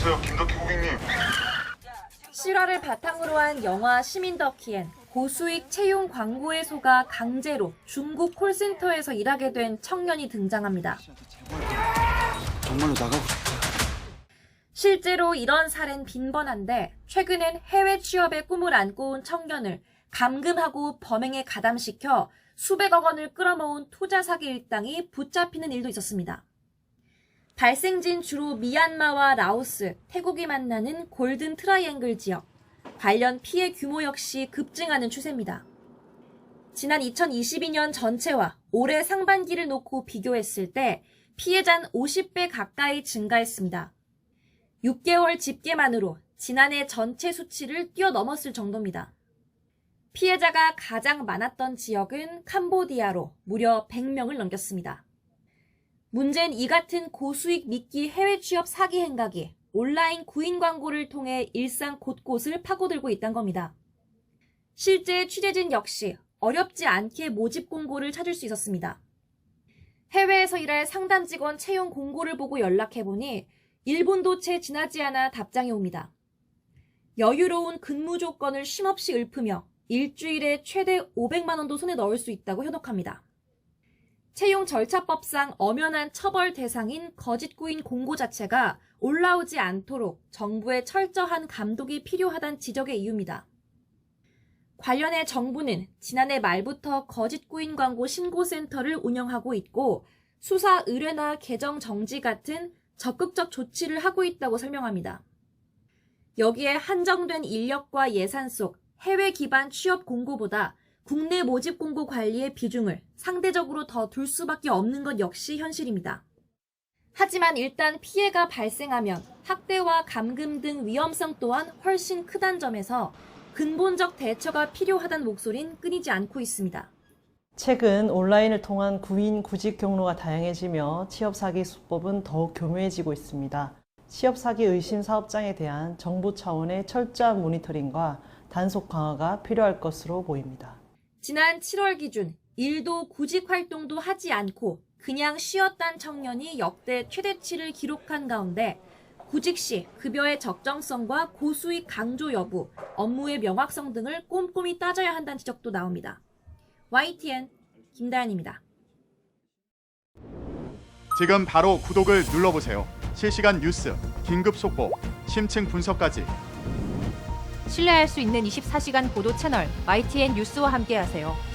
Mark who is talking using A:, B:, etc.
A: 여보세요, 김덕희 고객님.
B: 실화를 바탕으로 한 영화 시민더키엔 고수익 채용 광고에 속아 강제로 중국 콜센터에서 일하게 된 청년이 등장합니다.
C: 정말로 나가고 싶다.
B: 실제로 이런 사례는 빈번한데 최근엔 해외 취업의 꿈을 안고 온 청년을 감금하고 범행에 가담시켜 수백억 원을 끌어모은 투자 사기 일당이 붙잡히는 일도 있었습니다. 발생지는 주로 미얀마와 라오스, 태국이 만나는 골든 트라이앵글 지역. 관련 피해 규모 역시 급증하는 추세입니다. 지난 2022년 전체와 올해 상반기를 놓고 비교했을 때 피해자는 50배 가까이 증가했습니다. 6개월 집계만으로 지난해 전체 수치를 뛰어넘었을 정도입니다. 피해자가 가장 많았던 지역은 캄보디아로 무려 100명을 넘겼습니다. 문제는 이 같은 고수익 미끼 해외 취업 사기 행각이 온라인 구인 광고를 통해 일상 곳곳을 파고들고 있다는 겁니다. 실제 취재진 역시 어렵지 않게 모집 공고를 찾을 수 있었습니다. 해외에서 일할 상담 직원 채용 공고를 보고 연락해보니 1분도 채 지나지 않아 답장이 옵니다. 여유로운 근무 조건을 쉼없이 읊으며 일주일에 최대 500만 원도 손에 넣을 수 있다고 현혹합니다. 채용 절차법상 엄연한 처벌 대상인 거짓 구인 공고 자체가 올라오지 않도록 정부의 철저한 감독이 필요하다는 지적의 이유입니다. 관련해 정부는 지난해 말부터 거짓 구인 광고 신고센터를 운영하고 있고 수사 의뢰나 계정 정지 같은 적극적 조치를 하고 있다고 설명합니다. 여기에 한정된 인력과 예산 속 해외 기반 취업 공고보다 국내 모집 공고 관리의 비중을 상대적으로 더 둘 수밖에 없는 것 역시 현실입니다. 하지만 일단 피해가 발생하면 학대와 감금 등 위험성 또한 훨씬 크다는 점에서 근본적 대처가 필요하다는 목소리는 끊이지 않고 있습니다.
D: 최근 온라인을 통한 구인 구직 경로가 다양해지며 취업 사기 수법은 더욱 교묘해지고 있습니다. 취업 사기 의심 사업장에 대한 정부 차원의 철저한 모니터링과 단속 강화가 필요할 것으로 보입니다.
B: 지난 7월 기준 일도 구직 활동도 하지 않고 그냥 쉬었다는 청년이 역대 최대치를 기록한 가운데 구직 시 급여의 적정성과 고수익 강조 여부, 업무의 명확성 등을 꼼꼼히 따져야 한다는 지적도 나옵니다. YTN 김다연입니다.
E: 지금 바로 구독을 눌러보세요. 실시간 뉴스, 긴급 속보, 심층 분석까지.
F: 신뢰할 수 있는 24시간 보도 채널 YTN 뉴스와 함께하세요.